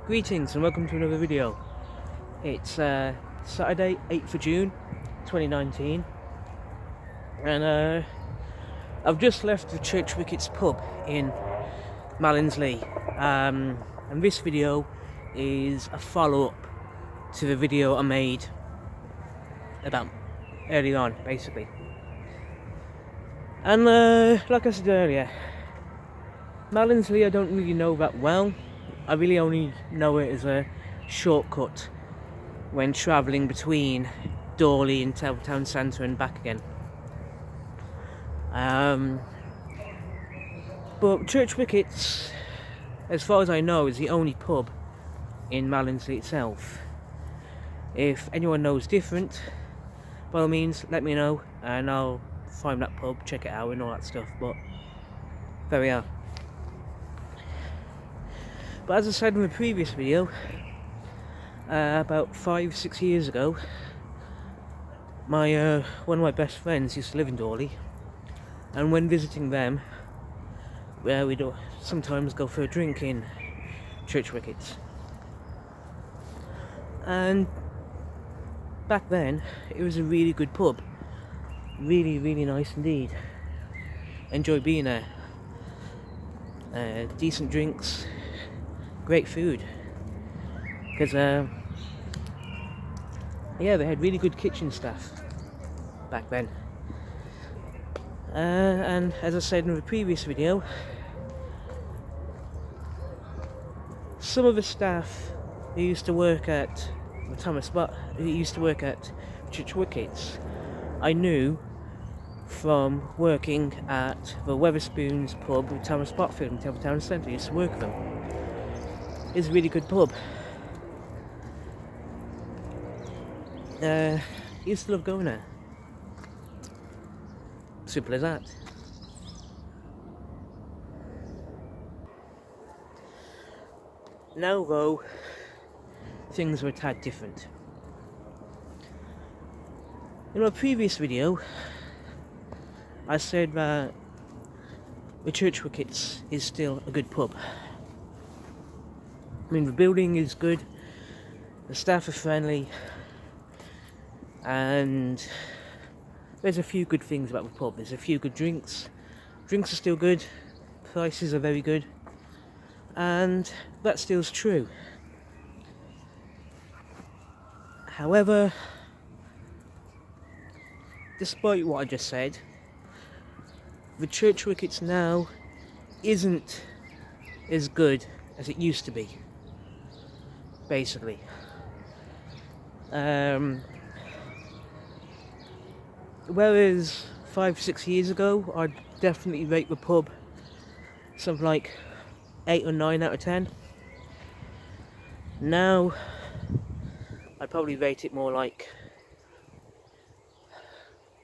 Greetings and welcome to another video. It's Saturday 8th of June 2019 and I've just left the Church Wicketts pub in Mallinsley, and this video is a follow-up to the video I made about early on, basically. And like I said earlier, Mallinsley I don't really know that well. I really only know it as a shortcut when travelling between Dorley and Telford town centre and back again. But Church Wicketts, as far as I know, is the only pub in Mallinsley itself. If anyone knows different, by all means let me know and I'll find that pub, check it out and all that stuff. But there we are. But as I said in the previous video, about 5-6 years ago, one of my best friends used to live in Dorley, and when visiting them, we'd sometimes go for a drink in Church Wicketts. And back then, it was a really good pub, really nice indeed. Enjoyed being there. Decent drinks. Great food, because yeah, they had really good kitchen staff back then. And as I said in the previous video, some of the staff who used to work at Church Wicketts, I knew from working at the Wetherspoons pub with Thomas Spotfield in Telford town centre. I used to work with them. It's a really good pub. Used to love going there. Simple as that. Now though, things are a tad different. In my previous video, I said that the Church Wicketts is still a good pub. I mean, the building is good, the staff are friendly, and there's a few good things about the pub. There's a few good drinks. Drinks are still good, prices are very good, and that still's true. However, despite what I just said, the Church Wicketts now isn't as good as it used to be, basically. Whereas 5-6 years ago, I'd definitely rate the pub something like 8 or 9 out of 10. Now, I'd probably rate it more like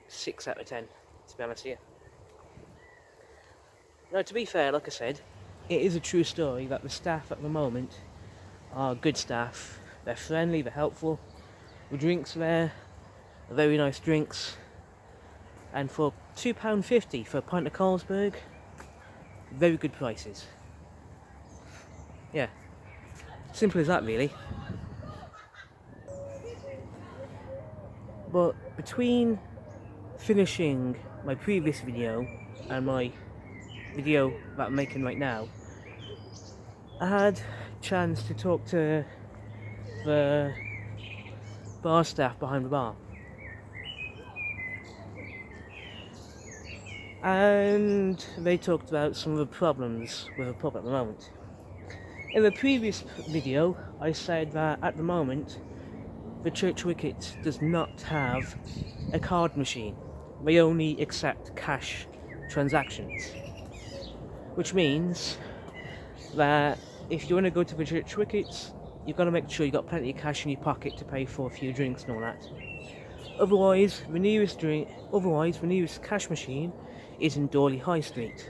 6 out of 10, to be honest with you. Now, to be fair, like I said, it is a true story that the staff at the moment are good staff. They're friendly, they're helpful. The drinks there are very nice drinks. And for £2.50 for a pint of Carlsberg, very good prices. Yeah, simple as that really. But between finishing my previous video and my video that I'm making right now, I had a chance to talk to the bar staff behind the bar, and they talked about some of the problems with the pub at the moment. In the previous video, I said that at the moment the Church Wicketts does not have a card machine. They only accept cash transactions, which means that if you want to go to the Church Wicketts, you've got to make sure you've got plenty of cash in your pocket to pay for a few drinks and all that. Otherwise, the nearest cash machine is in Dorley High Street,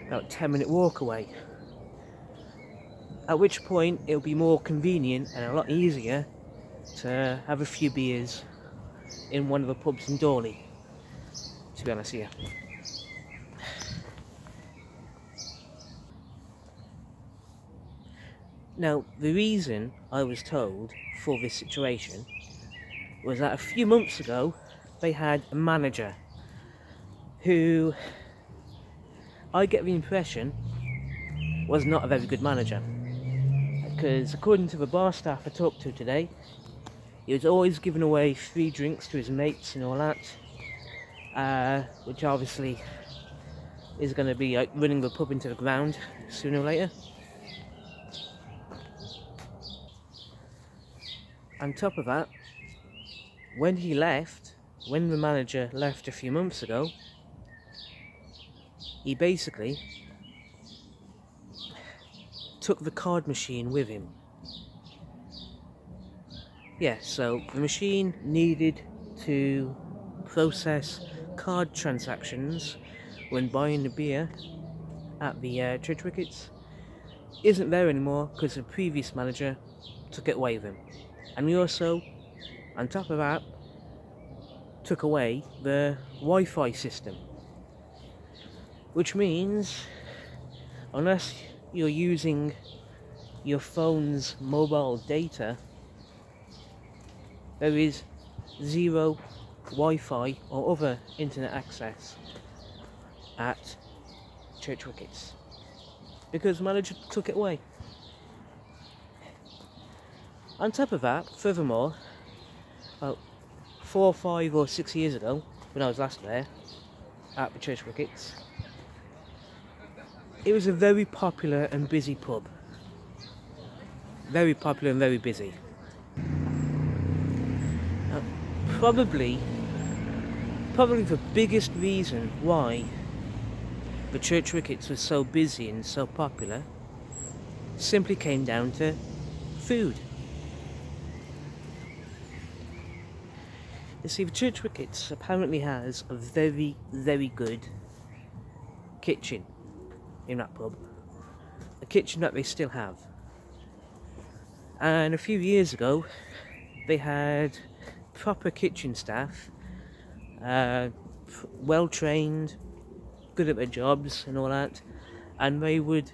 about a 10-minute walk away. At which point, it'll be more convenient and a lot easier to have a few beers in one of the pubs in Dorley, to be honest with you. Now, the reason I was told for this situation was that a few months ago they had a manager who I get the impression was not a very good manager, because according to the bar staff I talked to today, he was always giving away free drinks to his mates and all that, which obviously is going to be like running the pub into the ground sooner or later. On top of that, when the manager left a few months ago, he basically took the card machine with him. Yeah, so the machine needed to process card transactions when buying the beer at the church wickets isn't there anymore because the previous manager took it away with him. And we also, on top of that, took away the Wi-Fi system, which means unless you're using your phone's mobile data, there is zero Wi-Fi or other internet access at church wickets because the manager took it away. On top of that, furthermore, about 4, 5 or 6 years ago, when I was last there at the church wickets, it was a very popular and busy pub. Very popular and very busy. Probably the biggest reason why the church wickets was so busy and so popular simply came down to food. You see, the church wickets apparently has a very, very good kitchen in that pub. A kitchen that they still have. And a few years ago, they had proper kitchen staff, well trained, good at their jobs and all that, and they would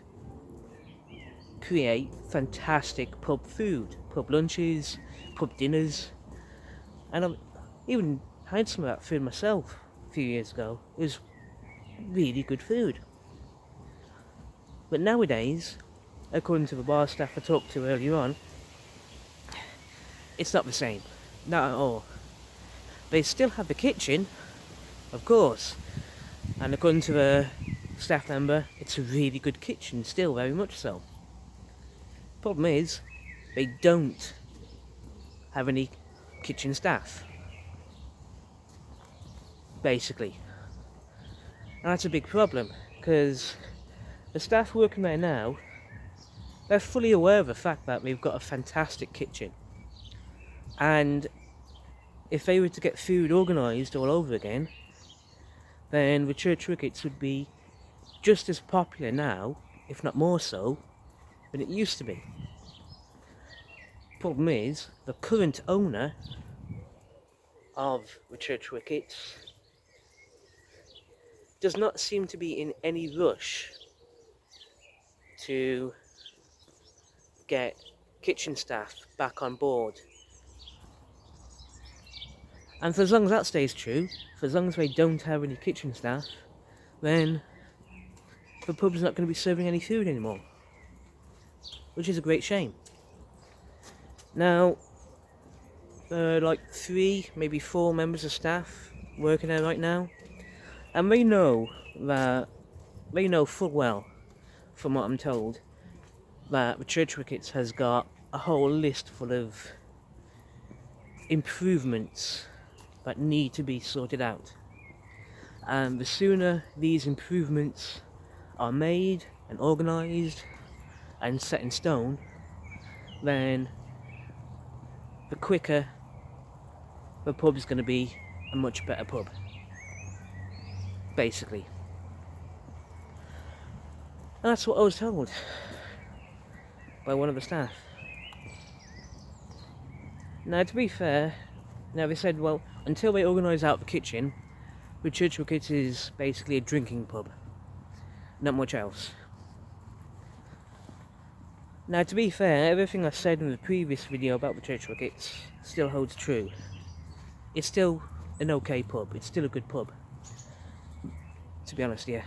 create fantastic pub food, pub lunches, pub dinners, and I even had some of that food myself a few years ago. It was really good food. But nowadays, according to the bar staff I talked to earlier on, it's not the same. Not at all. They still have the kitchen, of course, and according to the staff member, it's a really good kitchen still, very much so. Problem is, they don't have any kitchen staff, basically. And that's a big problem, because the staff working there now, they're fully aware of the fact that we've got a fantastic kitchen. And if they were to get food organised all over again, then the church wickets would be just as popular now, if not more so, than it used to be. Problem is, the current owner of the church wickets does not seem to be in any rush to get kitchen staff back on board. And for as long as that stays true, for as long as they don't have any kitchen staff, then the pub's not going to be serving any food anymore, which is a great shame. Now, there are like 3, maybe 4 members of staff working there right now, and they know full well, from what I'm told, that the church wickets has got a whole list full of improvements that need to be sorted out. And the sooner these improvements are made and organised and set in stone, then the quicker the pub is going to be a much better pub, basically. And that's what I was told by one of the staff. Now, to be fair, they said, well, until they organise out the kitchen, the church wicket is basically a drinking pub, not much else. Now, to be fair, everything I said in the previous video about the Church Wicketts still holds true. It's still an okay pub. It's still a good pub. To be honest, yeah.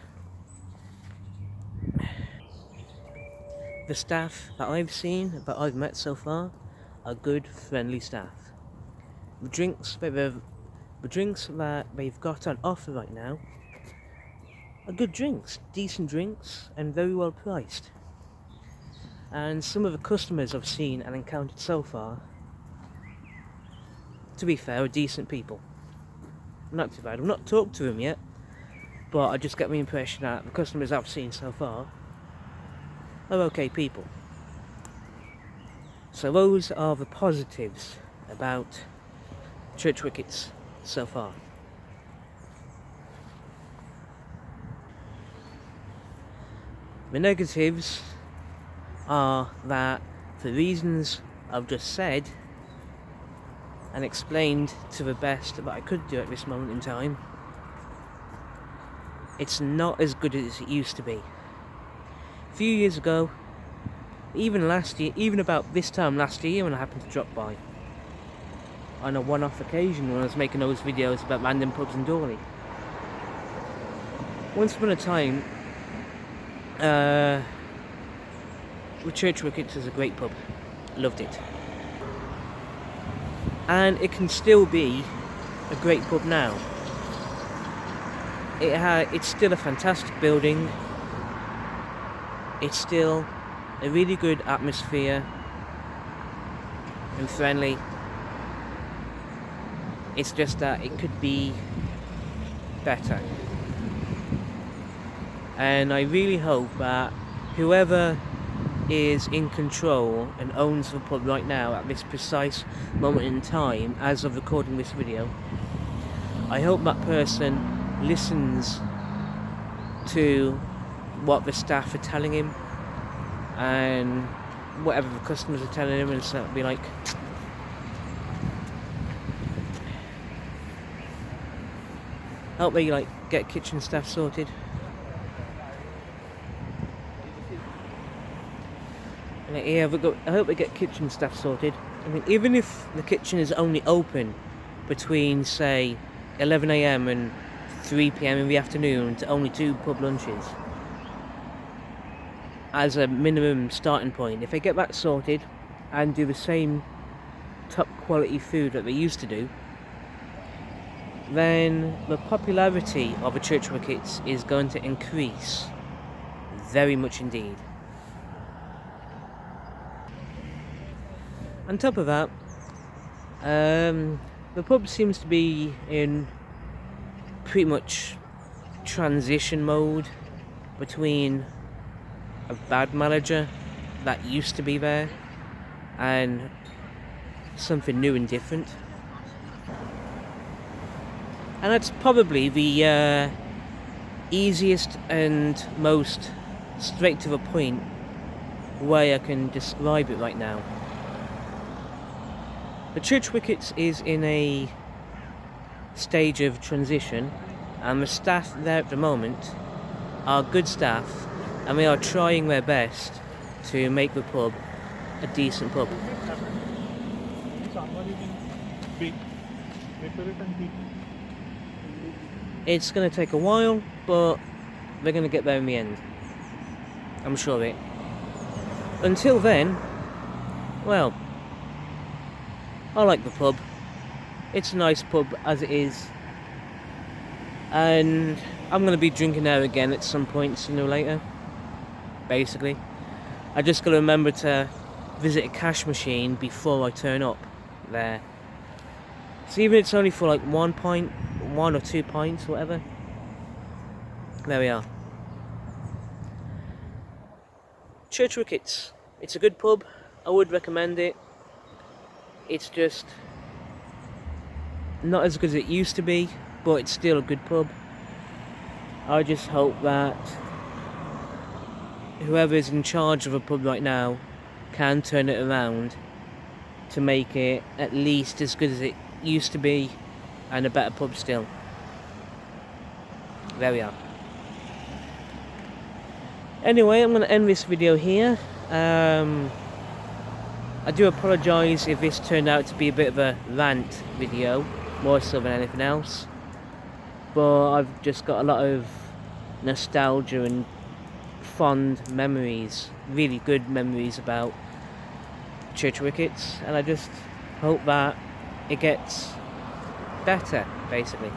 The staff that I've seen, that I've met so far, are good, friendly staff. The drinks that they've got on offer right now are good drinks, decent drinks, and very well priced. And some of the customers I've seen and encountered so far, to be fair, are decent people. Not too bad. I've not talked to them yet, but I just get the impression that the customers I've seen so far are okay people. So those are the positives about Church Wicketts so far. The negatives are that, for reasons I've just said and explained to the best that I could do at this moment in time, it's not as good as it used to be. A few years ago, even last year, even about this time last year when I happened to drop by on a one-off occasion when I was making those videos about random pubs in Dorley. Once upon a time, the Church Wicketts is a great pub. Loved it. And it can still be a great pub now. It's still a fantastic building. It's still a really good atmosphere and friendly. It's just that it could be better. And I really hope that whoever is in control and owns the pub right now at this precise moment in time, as of recording this video, I hope that person listens to what the staff are telling him and whatever the customers are telling him, and so be like, help me get kitchen staff sorted. Yeah, I hope they get kitchen staff sorted. I mean, even if the kitchen is only open between, say, 11 AM and 3 PM in the afternoon to only 2 pub lunches, as a minimum starting point, if they get that sorted and do the same top quality food that they used to do, then the popularity of a Church Wicketts is going to increase very much indeed. On top of that, the pub seems to be in pretty much transition mode between a bad manager that used to be there and something new and different. And that's probably the easiest and most straight to the point way I can describe it right now. The Church Wicketts is in a stage of transition, and the staff there at the moment are good staff, and they are trying their best to make the pub a decent pub. It's going to take a while, but they're going to get there in the end. I'm sure of it. Until then, well, I like the pub. It's a nice pub as it is. And I'm going to be drinking there again at some point sooner or later. Basically. I just got to remember to visit a cash machine before I turn up there. So even if it's only for like 1 or 2 pints, whatever. There we are. Church Wicketts. It's a good pub. I would recommend it. It's just not as good as it used to be, but it's still a good pub. I just hope that whoever's in charge of a pub right now can turn it around to make it at least as good as it used to be, and a better pub still. There we are. Anyway, I'm going to end this video here. I do apologise if this turned out to be a bit of a rant video, more so than anything else. But I've just got a lot of nostalgia and fond memories, really good memories about Church Wicketts, and I just hope that it gets better, basically.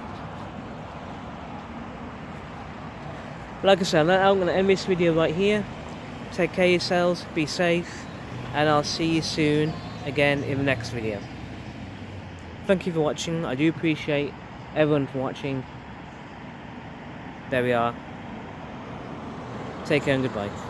But like I said, I'm going to end this video right here. Take care of yourselves, be safe, and I'll see you soon again in the next video. Thank you for watching. I do appreciate everyone for watching. There we are. Take care and goodbye.